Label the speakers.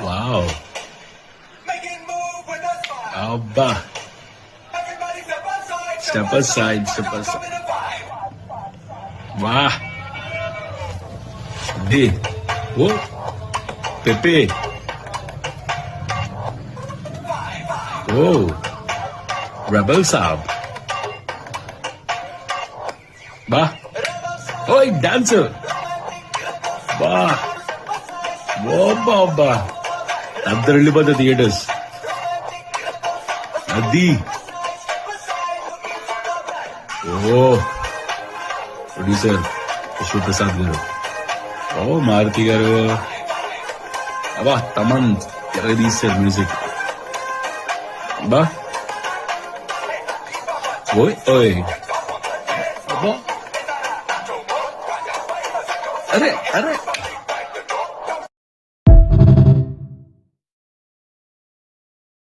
Speaker 1: Wow. అబ్బా, step side, step side. వా, ది ఓ పెప్పే. ఓ రెబల్ సాబ్. బా, ఓయ్ డాన్సర్. బా, ఓ బాబా, అందరు వెళ్ళిపోతే థియేటర్స్. అది ఓ ప్రొడ్యూసర్ విశ్వప్రసాద్ గారు. ఓ మారుతి గారు. అబ్బా, తమన్ ఎలాగ తీస్తారు మ్యూజిక్. బా, ఓయ్ ఓయ్. అబ్బా, అరే అరే